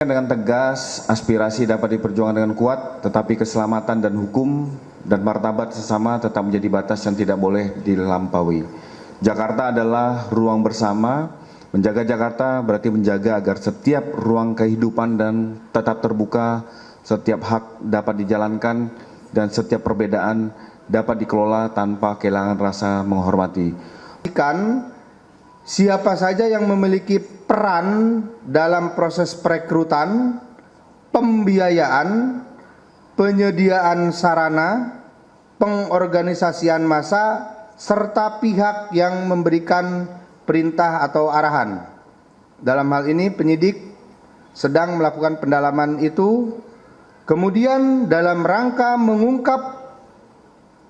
Dengan tegas, aspirasi dapat diperjuangkan dengan kuat, tetapi keselamatan dan hukum dan martabat sesama tetap menjadi batas yang tidak boleh dilampaui. Jakarta adalah ruang bersama. Menjaga Jakarta berarti menjaga agar setiap ruang kehidupan dan tetap terbuka, setiap hak dapat dijalankan, dan setiap perbedaan dapat dikelola tanpa kehilangan rasa menghormati. Siapa saja yang memiliki peran dalam proses perekrutan, pembiayaan, penyediaan sarana, pengorganisasian massa, serta pihak yang memberikan perintah atau arahan. Dalam hal ini penyidik sedang melakukan pendalaman itu, kemudian dalam rangka mengungkap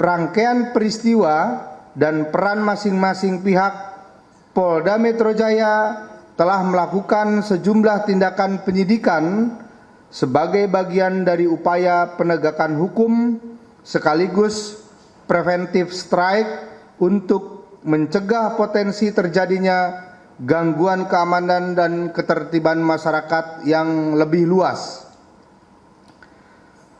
rangkaian peristiwa dan peran masing-masing pihak, Polda Metro Jaya telah melakukan sejumlah tindakan penyidikan sebagai bagian dari upaya penegakan hukum sekaligus preventive strike untuk mencegah potensi terjadinya gangguan keamanan dan ketertiban masyarakat yang lebih luas.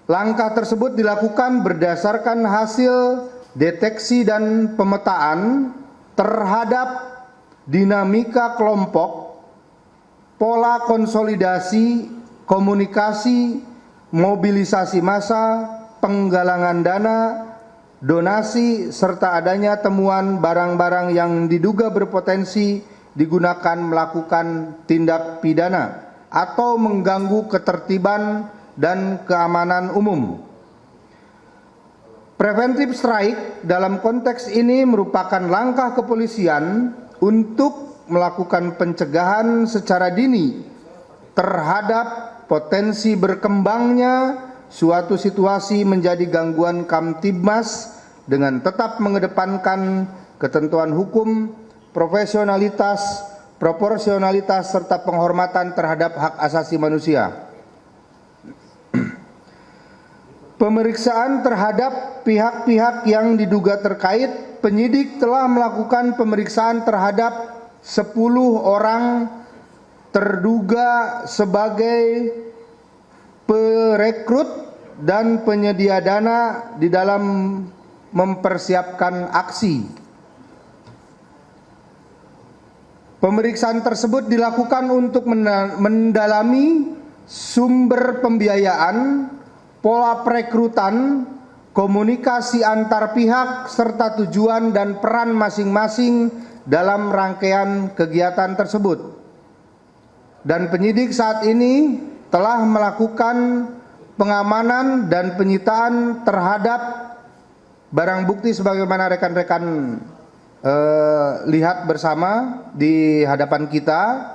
Langkah tersebut dilakukan berdasarkan hasil deteksi dan pemetaan terhadap dinamika kelompok, pola konsolidasi, komunikasi, mobilisasi massa, penggalangan dana, donasi, serta adanya temuan barang-barang yang diduga berpotensi digunakan melakukan tindak pidana atau mengganggu ketertiban dan keamanan umum. Preventive strike dalam konteks ini merupakan langkah kepolisian untuk melakukan pencegahan secara dini terhadap potensi berkembangnya suatu situasi menjadi gangguan Kamtibmas dengan tetap mengedepankan ketentuan hukum, profesionalitas, proporsionalitas, serta penghormatan terhadap hak asasi manusia. Pemeriksaan terhadap pihak-pihak yang diduga terkait, penyidik telah melakukan pemeriksaan terhadap 10 orang terduga sebagai perekrut dan penyedia dana di dalam mempersiapkan aksi. Pemeriksaan tersebut dilakukan untuk mendalami sumber pembiayaan, pola perekrutan, komunikasi antar pihak, serta tujuan dan peran masing-masing dalam rangkaian kegiatan tersebut. Dan penyidik saat ini telah melakukan pengamanan dan penyitaan terhadap barang bukti sebagaimana rekan-rekan lihat bersama di hadapan kita.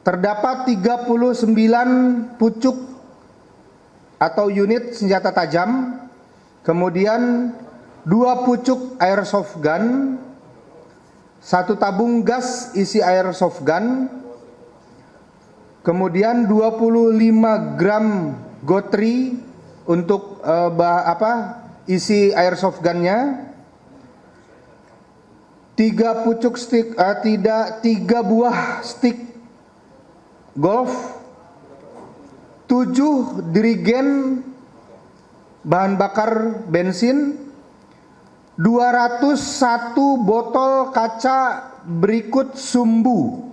Terdapat 39 pucuk atau unit senjata tajam, kemudian 2 pucuk airsoft gun, 1 tabung gas isi airsoft gun, kemudian 25 gram gotri untuk isi airsoft gunnya, 3 pucuk stick, 3 buah stick golf, 7 dirigen bahan bakar bensin, 201 botol kaca berikut sumbu,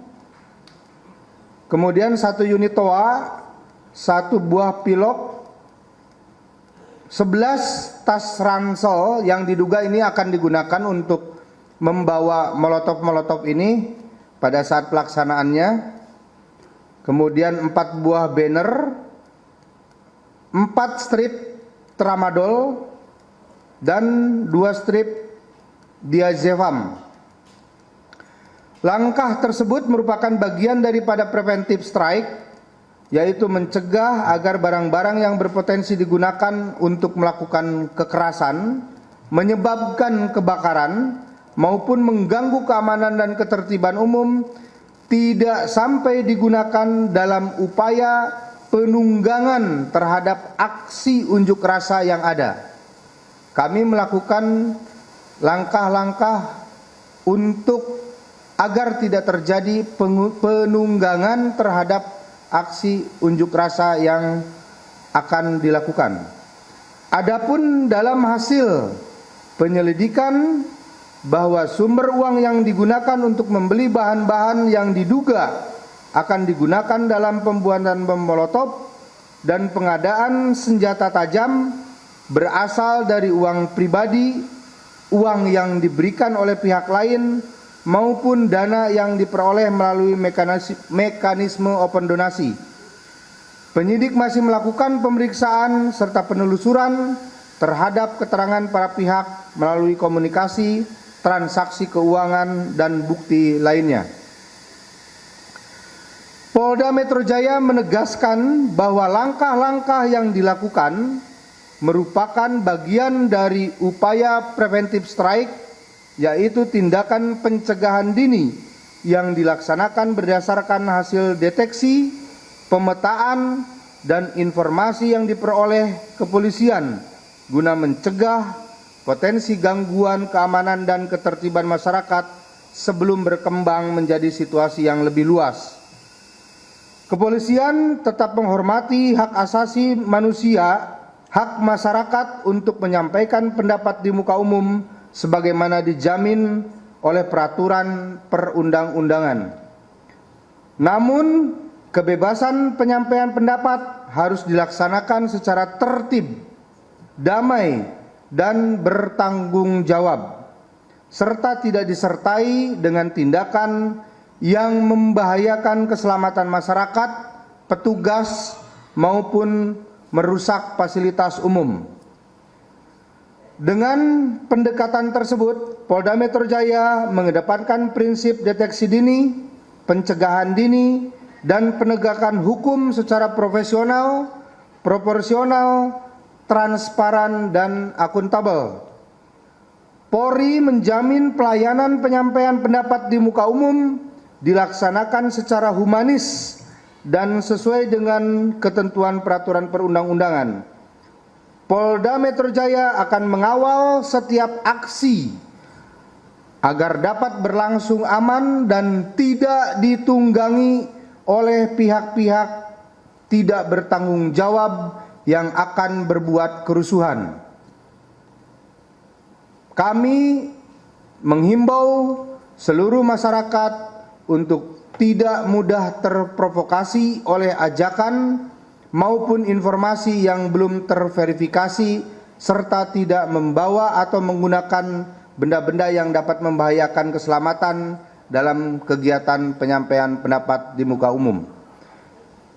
kemudian 1 unit toa, 1 buah pilok, 11 tas ransel yang diduga ini akan digunakan untuk membawa molotov-molotov ini pada saat pelaksanaannya, kemudian 4 buah banner, 4 strip tramadol, dan 2 strip diazepam. Langkah tersebut merupakan bagian daripada preventive strike, yaitu mencegah agar barang-barang yang berpotensi digunakan untuk melakukan kekerasan, menyebabkan kebakaran, maupun mengganggu keamanan dan ketertiban umum tidak sampai digunakan dalam upaya penunggangan terhadap aksi unjuk rasa yang ada. Kami melakukan langkah-langkah untuk agar tidak terjadi penunggangan terhadap aksi unjuk rasa yang akan dilakukan. Adapun dalam hasil penyelidikan bahwa sumber uang yang digunakan untuk membeli bahan-bahan yang diduga akan digunakan dalam pembuatan bom molotov dan pengadaan senjata tajam berasal dari uang pribadi, uang yang diberikan oleh pihak lain, maupun dana yang diperoleh melalui mekanisme open donasi. Penyidik masih melakukan pemeriksaan serta penelusuran terhadap keterangan para pihak melalui komunikasi, transaksi keuangan, dan bukti lainnya. Polda Metro Jaya menegaskan bahwa langkah-langkah yang dilakukan merupakan bagian dari upaya preventive strike, yaitu tindakan pencegahan dini yang dilaksanakan berdasarkan hasil deteksi, pemetaan, dan informasi yang diperoleh kepolisian guna mencegah potensi gangguan keamanan dan ketertiban masyarakat sebelum berkembang menjadi situasi yang lebih luas. Kepolisian tetap menghormati hak asasi manusia, hak masyarakat untuk menyampaikan pendapat di muka umum sebagaimana dijamin oleh peraturan perundang-undangan. Namun, kebebasan penyampaian pendapat harus dilaksanakan secara tertib, damai, dan bertanggung jawab, serta tidak disertai dengan tindakan yang membahayakan keselamatan masyarakat, petugas, maupun merusak fasilitas umum. Dengan pendekatan tersebut, Polda Metro Jaya mengedepankan prinsip deteksi dini, pencegahan dini, dan penegakan hukum secara profesional, proporsional, transparan, dan akuntabel. Polri menjamin pelayanan penyampaian pendapat di muka umum dilaksanakan secara humanis dan sesuai dengan ketentuan peraturan perundang-undangan. Polda Metro Jaya akan mengawal setiap aksi agar dapat berlangsung aman dan tidak ditunggangi oleh pihak-pihak tidak bertanggung jawab yang akan berbuat kerusuhan. Kami menghimbau seluruh masyarakat untuk tidak mudah terprovokasi oleh ajakan maupun informasi yang belum terverifikasi, serta tidak membawa atau menggunakan benda-benda yang dapat membahayakan keselamatan dalam kegiatan penyampaian pendapat di muka umum.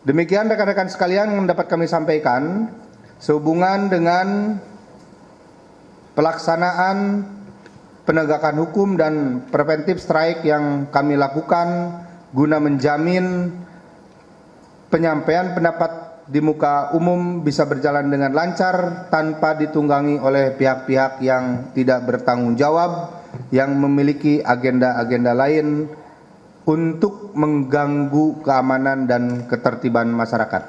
Demikian rekan-rekan sekalian yang dapat kami sampaikan sehubungan dengan pelaksanaan penegakan hukum dan preventive strike yang kami lakukan guna menjamin penyampaian pendapat di muka umum bisa berjalan dengan lancar tanpa ditunggangi oleh pihak-pihak yang tidak bertanggung jawab, yang memiliki agenda-agenda lain untuk mengganggu keamanan dan ketertiban masyarakat.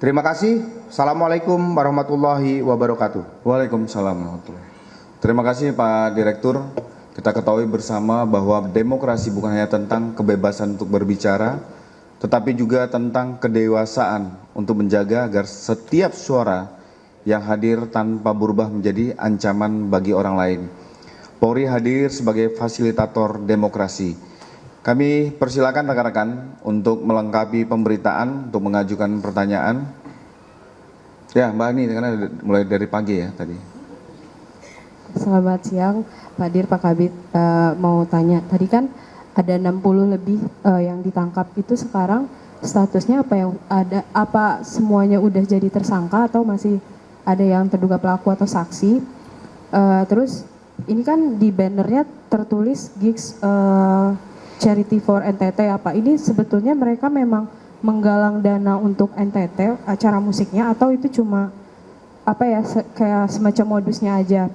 Terima kasih. Assalamualaikum warahmatullahi wabarakatuh. Waalaikumsalam warahmatullahi wabarakatuh. Terima kasih Pak Direktur. Kita ketahui bersama bahwa demokrasi bukan hanya tentang kebebasan untuk berbicara, tetapi juga tentang kedewasaan untuk menjaga agar setiap suara yang hadir tanpa berubah menjadi ancaman bagi orang lain. Polri hadir sebagai fasilitator demokrasi. Kami persilakan rekan-rekan untuk melengkapi pemberitaan, untuk mengajukan pertanyaan. Ya, Mbak Ani, karena mulai dari pagi ya tadi. Selamat siang, Pak Dir, Pak Kabit. Mau tanya, tadi kan ada 60 lebih yang ditangkap, itu sekarang statusnya apa, yang ada, apa semuanya udah jadi tersangka atau masih ada yang terduga pelaku atau saksi? Terus ini kan di bannernya tertulis gigs Charity for NTT, apa ini sebetulnya mereka memang menggalang dana untuk NTT acara musiknya, atau itu cuma apa ya, kayak semacam modusnya aja?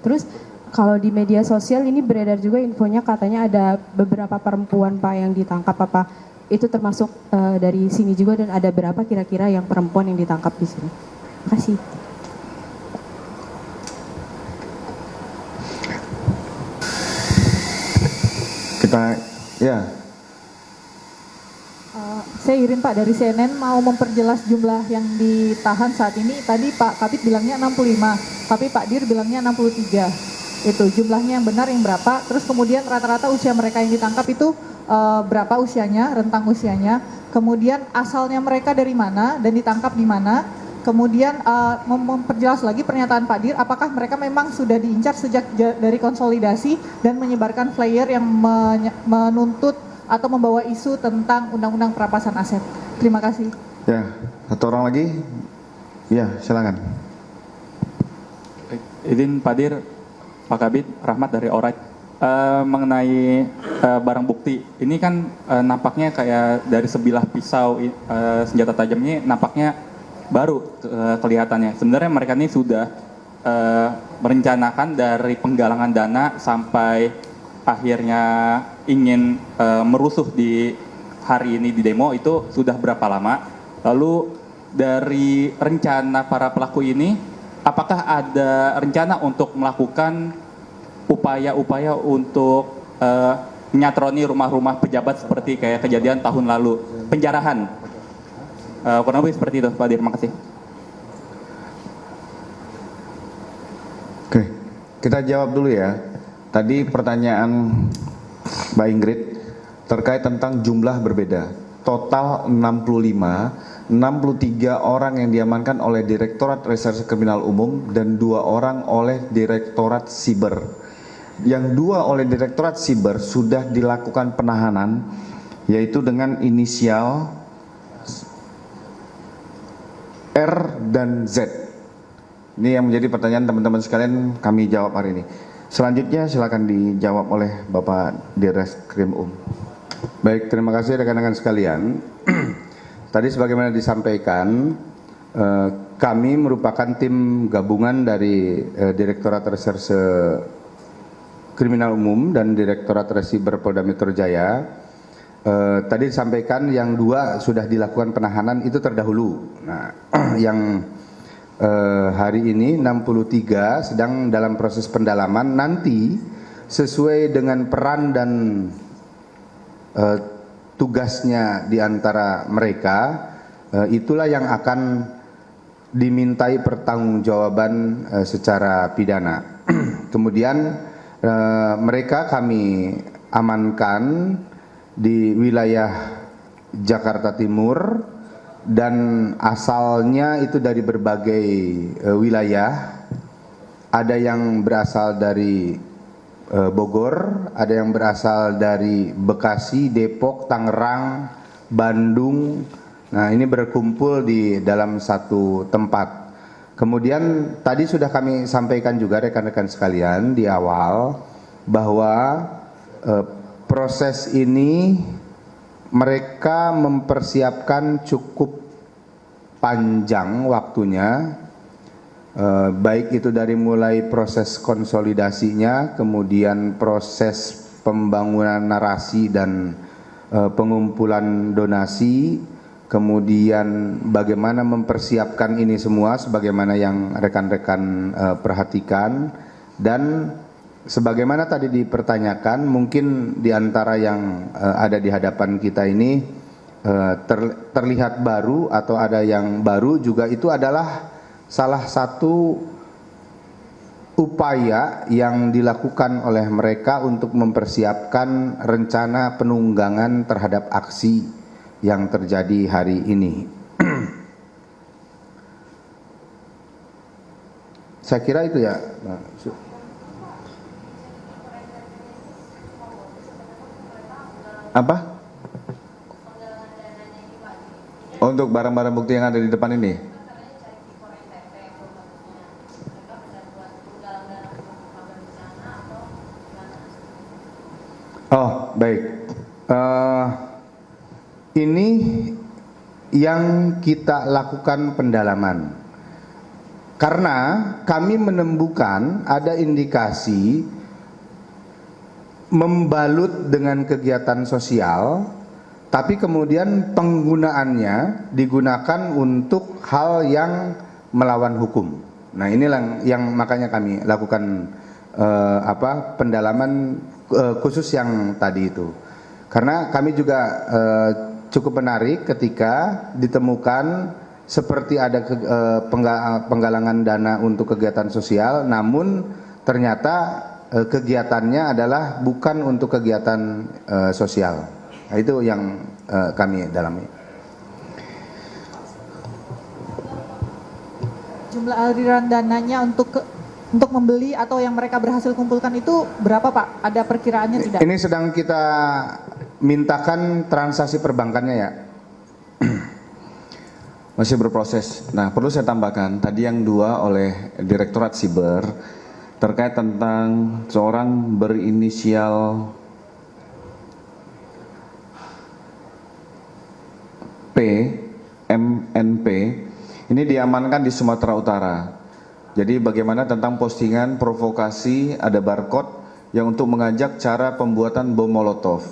Terus kalau di media sosial ini beredar juga infonya katanya ada beberapa perempuan Pak yang ditangkap, apa itu termasuk dari sini juga, dan ada berapa kira-kira yang perempuan yang ditangkap di sini? Terima kasih. Kita ya Saya Irin Pak dari CNN, mau memperjelas jumlah yang ditahan saat ini. Tadi Pak Kabit bilangnya 65, tapi Pak Dir bilangnya 63. Itu jumlahnya yang benar yang berapa? Terus kemudian rata-rata usia mereka yang ditangkap itu berapa usianya, rentang usianya? Kemudian asalnya mereka dari mana dan ditangkap di mana? Kemudian memperjelas lagi pernyataan Pak Dir, apakah mereka memang sudah diincar sejak dari konsolidasi dan menyebarkan flyer yang menuntut atau membawa isu tentang undang-undang perampasan aset. Terima kasih. Ya, satu orang lagi. Ya, silakan. Izin Pak Dir, Pak Kabit, Rahmat dari Alright. Mengenai barang bukti, ini kan nampaknya kayak dari sebilah pisau senjata tajamnya nampaknya baru kelihatannya. Sebenarnya mereka ini sudah merencanakan dari penggalangan dana sampai akhirnya ingin merusuh di hari ini di demo itu sudah berapa lama? Lalu dari rencana para pelaku ini, apakah ada rencana untuk melakukan upaya-upaya untuk menyatroni rumah-rumah pejabat seperti kayak kejadian tahun lalu, penjarahan? Kurang lebih seperti itu, Pak Dir. Terima kasih. Oke, kita jawab dulu ya. Tadi pertanyaan Mbak Ingrid terkait tentang jumlah berbeda. Total 65, 63 orang yang diamankan oleh Direktorat Reserse Kriminal Umum dan 2 orang oleh Direktorat Siber. Yang 2 oleh Direktorat Siber sudah dilakukan penahanan, yaitu dengan inisial R dan Z. Ini yang menjadi pertanyaan teman-teman sekalian, kami jawab hari ini. Selanjutnya silakan dijawab oleh Bapak Direskrim Baik, terima kasih rekan-rekan sekalian. Tadi sebagaimana disampaikan, kami merupakan tim gabungan dari Direktorat Reserse Kriminal Umum dan Direktorat Resiber Polda Metro Jaya. Tadi disampaikan yang 2 sudah dilakukan penahanan itu terdahulu. Nah, yang hari ini 63 sedang dalam proses pendalaman. Nanti sesuai dengan peran dan tugasnya di antara mereka, itulah yang akan dimintai pertanggungjawaban secara pidana. Kemudian mereka kami amankan di wilayah Jakarta Timur dan asalnya itu dari berbagai wilayah. Ada yang berasal dari Bogor, ada yang berasal dari Bekasi, Depok, Tangerang, Bandung. Nah, ini berkumpul di dalam satu tempat. Kemudian tadi sudah kami sampaikan juga rekan-rekan sekalian di awal bahwa proses ini mereka mempersiapkan cukup panjang waktunya, baik itu dari mulai proses konsolidasinya, kemudian proses pembangunan narasi dan pengumpulan donasi, kemudian bagaimana mempersiapkan ini semua sebagaimana yang rekan-rekan perhatikan, dan sebagaimana tadi dipertanyakan, mungkin di antara yang ada di hadapan kita ini terlihat baru atau ada yang baru juga, itu adalah salah satu upaya yang dilakukan oleh mereka untuk mempersiapkan rencana penunggangan terhadap aksi yang terjadi hari ini. Saya kira itu ya. Apa? Untuk barang-barang bukti yang ada di depan ini? Oh, baik. Ini yang kita lakukan pendalaman. Karena kami menemukan ada indikasi membalut dengan kegiatan sosial, tapi kemudian penggunaannya digunakan untuk hal yang melawan hukum. Nah, inilah yang makanya kami lakukan pendalaman khusus yang tadi itu. Karena kami juga cukup menarik ketika ditemukan seperti ada penggalangan dana untuk kegiatan sosial, namun ternyata kegiatannya adalah bukan untuk kegiatan sosial. Nah, itu yang kami dalami. Jumlah aliran dananya untuk membeli atau yang mereka berhasil kumpulkan itu berapa, Pak? Ada perkiraannya tidak? Ini sedang kita mintakan transaksi perbankannya ya. Masih berproses. Nah, perlu saya tambahkan, tadi yang 2 oleh Direktorat Siber terkait tentang seorang berinisial P, MNP, ini diamankan di Sumatera Utara. Jadi bagaimana tentang postingan provokasi, ada barcode yang untuk mengajak cara pembuatan bom Molotov.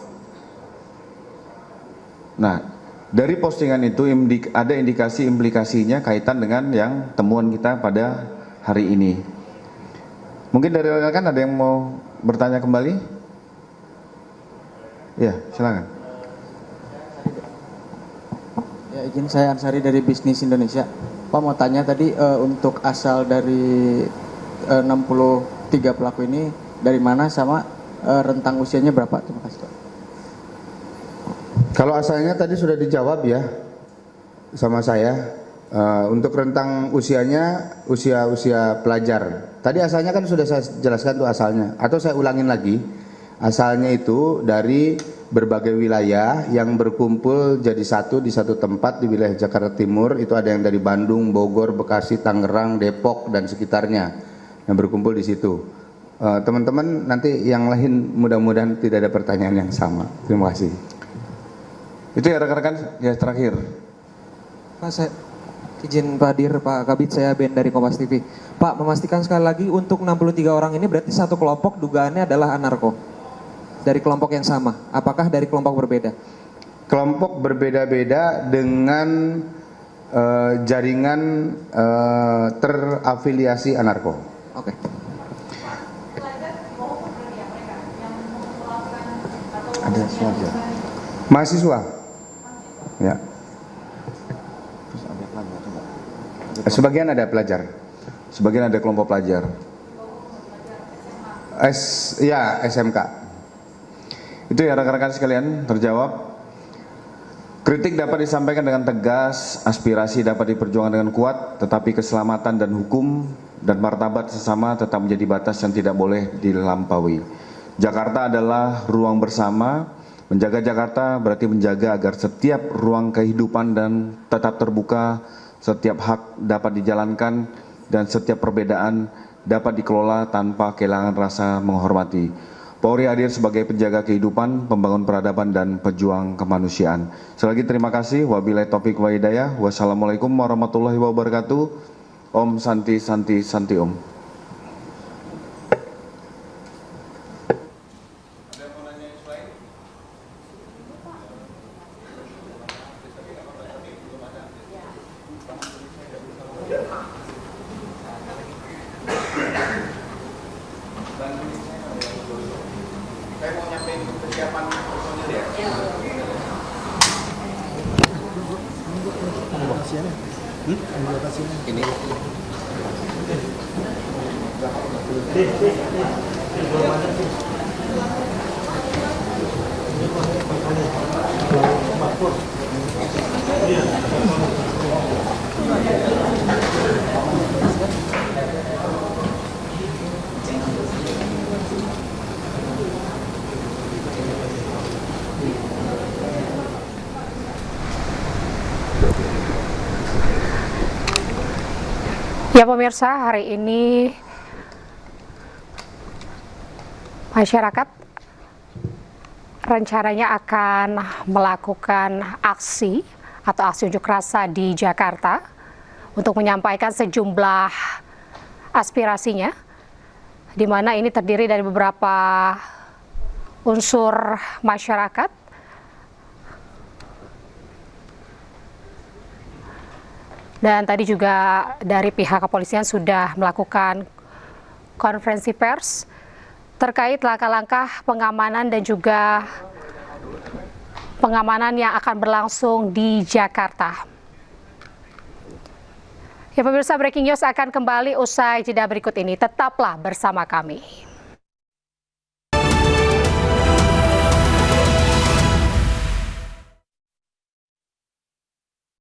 Nah, dari postingan itu ada indikasi implikasinya kaitan dengan yang temuan kita pada hari ini. Mungkin dari rekan ada yang mau bertanya kembali? Ya, silakan. Ya, izin saya Ansari dari Bisnis Indonesia. Pak mau tanya tadi untuk asal dari 63 pelaku ini dari mana sama rentang usianya berapa? Terima kasih, Pak. Kalau asalnya tadi sudah dijawab ya sama saya. Untuk rentang usianya usia pelajar. Tadi asalnya kan sudah saya jelaskan tuh asalnya. Atau saya ulangin lagi. Asalnya itu dari berbagai wilayah yang berkumpul jadi satu di satu tempat di wilayah Jakarta Timur. Itu ada yang dari Bandung, Bogor, Bekasi, Tangerang, Depok dan sekitarnya yang berkumpul di situ. Teman-teman nanti yang lain mudah-mudahan tidak ada pertanyaan yang sama. Terima kasih. Itu ya rekan-rekan, ya terakhir. Pak, saya izin Pak Dir, Pak Kabit, saya Ben dari Kompas TV. Pak, memastikan sekali lagi untuk 63 orang ini berarti satu kelompok dugaannya adalah anarko. Dari kelompok yang sama, apakah dari kelompok berbeda? Kelompok berbeda-beda dengan jaringan terafiliasi anarko. Oke. Ada mahasiswa. Ya. Sebagian ada pelajar. Sebagian ada kelompok pelajar. SMK. Itu ya rekan-rekan sekalian, terjawab. Kritik dapat disampaikan dengan tegas, aspirasi dapat diperjuangkan dengan kuat, tetapi keselamatan dan hukum dan martabat sesama tetap menjadi batas yang tidak boleh dilampaui. Jakarta adalah ruang bersama. Menjaga Jakarta berarti menjaga agar setiap ruang kehidupan dan tetap terbuka, setiap hak dapat dijalankan, dan setiap perbedaan dapat dikelola tanpa kehilangan rasa menghormati. Polri hadir sebagai penjaga kehidupan, pembangun peradaban, dan pejuang kemanusiaan. Sekali lagi terima kasih. Wabillahi taufiq wa hidayah. Wassalamualaikum warahmatullahi wabarakatuh. Om Santi Santi Santi Om. Ya pemirsa, hari ini masyarakat rencananya akan melakukan aksi atau aksi unjuk rasa di Jakarta untuk menyampaikan sejumlah aspirasinya, di mana ini terdiri dari beberapa unsur masyarakat. Dan tadi juga dari pihak kepolisian sudah melakukan konferensi pers terkait langkah-langkah pengamanan dan juga pengamanan yang akan berlangsung di Jakarta. Ya pemirsa, breaking news akan kembali usai jeda berikut ini. Tetaplah bersama kami.